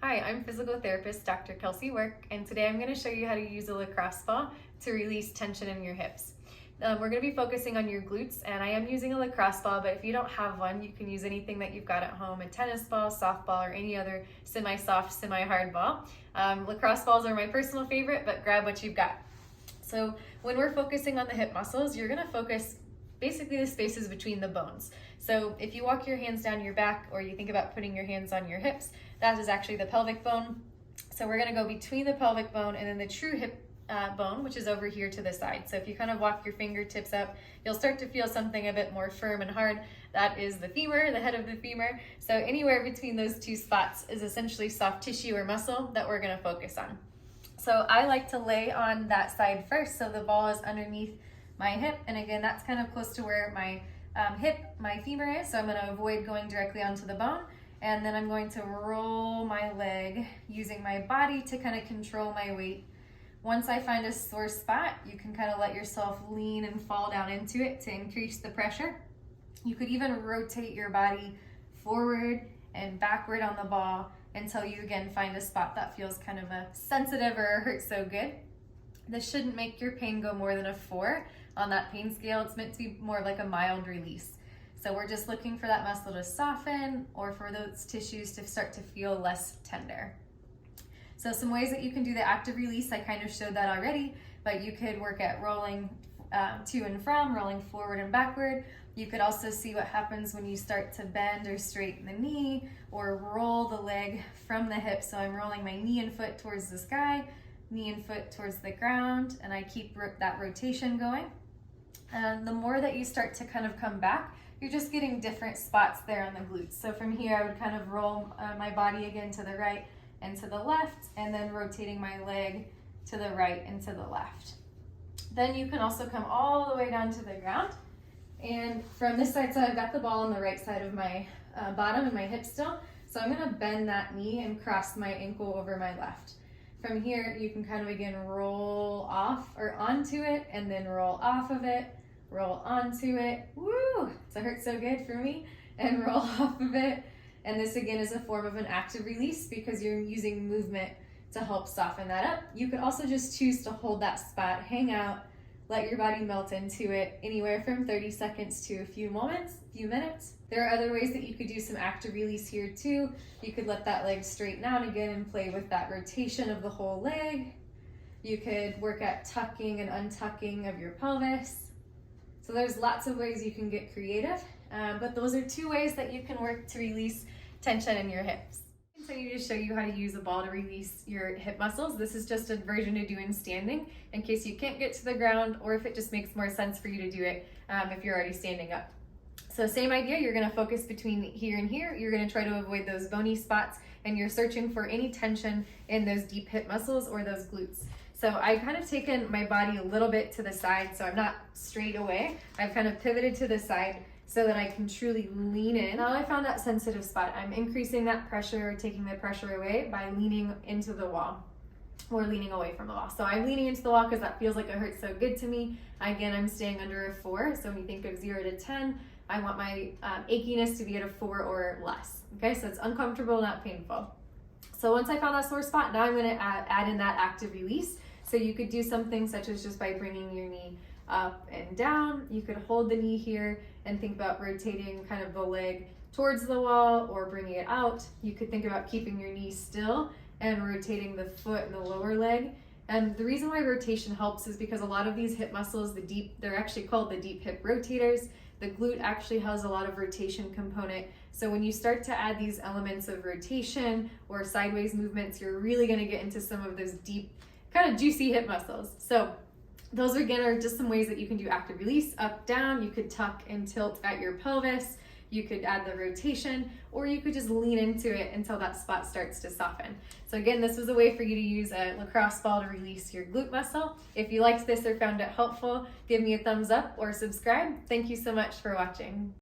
Hi, I'm physical therapist Dr. Kelsey Work, and today I'm going to show you how to use a lacrosse ball to release tension in your hips. We're going to be focusing on your glutes, and I am using a lacrosse ball, but if you don't have one, you can use anything that you've got at home, a tennis ball, softball, or any other semi-soft, semi-hard ball. Lacrosse balls are my personal favorite, but grab what you've got. So when we're focusing on the hip muscles, you're going to focus basically the spaces between the bones. So if you walk your hands down your back or you think about putting your hands on your hips, that is actually the pelvic bone. So we're gonna go between the pelvic bone and then the true hip bone, which is over here to the side. So if you kind of walk your fingertips up, you'll start to feel something a bit more firm and hard. That is the femur, the head of the femur. So anywhere between those two spots is essentially soft tissue or muscle that we're gonna focus on. So I like to lay on that side first, so the ball is underneath my hip, and again, that's kind of close to where my my femur is, so I'm going to avoid going directly onto the bone, and then I'm going to roll my leg using my body to kind of control my weight. Once I find a sore spot, you can kind of let yourself lean and fall down into it to increase the pressure. You could even rotate your body forward and backward on the ball until you again find a spot that feels kind of sensitive or hurts so good. This shouldn't make your pain go more than a 4 on that pain scale. It's meant to be more like a mild release. So we're just looking for that muscle to soften or for those tissues to start to feel less tender. So some ways that you can do the active release, I kind of showed that already, but you could work at rolling to and from, rolling forward and backward. You could also see what happens when you start to bend or straighten the knee or roll the leg from the hip. So I'm rolling my knee and foot towards the sky, knee and foot towards the ground, and I keep that rotation going. And the more that you start to kind of come back, you're just getting different spots there on the glutes. So from here, I would kind of roll my body again to the right and to the left, and then rotating my leg to the right and to the left. Then you can also come all the way down to the ground. And from this side, so I've got the ball on the right side of my bottom and my hip still. So I'm gonna bend that knee and cross my ankle over my left. From here, you can kind of again roll off or onto it and then roll off of it, roll onto it, woo, it hurts so good for me, and roll off of it. And this again is a form of an active release because you're using movement to help soften that up. You could also just choose to hold that spot, hang out, let your body melt into it, anywhere from 30 seconds to a few minutes. There are other ways that you could do some active release here too. You could let that leg straighten out again and play with that rotation of the whole leg. You could work at tucking and untucking of your pelvis. So there's lots of ways you can get creative, but those are 2 ways that you can work to release tension in your hips. I'm going to continue to show you how to use a ball to release your hip muscles. This is just a version to do in standing in case you can't get to the ground, or if it just makes more sense for you to do it if you're already standing up. So same idea, you're going to focus between here and here. You're going to try to avoid those bony spots, and you're searching for any tension in those deep hip muscles or those glutes. So I've kind of taken my body a little bit to the side, so I'm not straight away. I've kind of pivoted to the side so that I can truly lean in. Now I found that sensitive spot. I'm increasing that pressure, taking the pressure away by leaning into the wall or leaning away from the wall. So I'm leaning into the wall because that feels like it hurts so good to me. Again, I'm staying under a 4. So when you think of 0 to 10, I want my achiness to be at a 4 or less. Okay, so it's uncomfortable, not painful. So once I found that sore spot, now I'm gonna add in that active release. So you could do something such as just by bringing your knee up and down. You could hold the knee here and think about rotating kind of the leg towards the wall or bringing it out. You could think about keeping your knee still and rotating the foot and the lower leg. And the reason why rotation helps is because a lot of these hip muscles, they're actually called the deep hip rotators. The glute actually has a lot of rotation component. So when you start to add these elements of rotation or sideways movements, you're really gonna get into some of those deep, kind of juicy hip muscles. So those again are just some ways that you can do active release, up, down. You could tuck and tilt at your pelvis. You could add the rotation, or you could just lean into it until that spot starts to soften. So again, this was a way for you to use a lacrosse ball to release your glute muscle. If you liked this or found it helpful, give me a thumbs up or subscribe. Thank you so much for watching.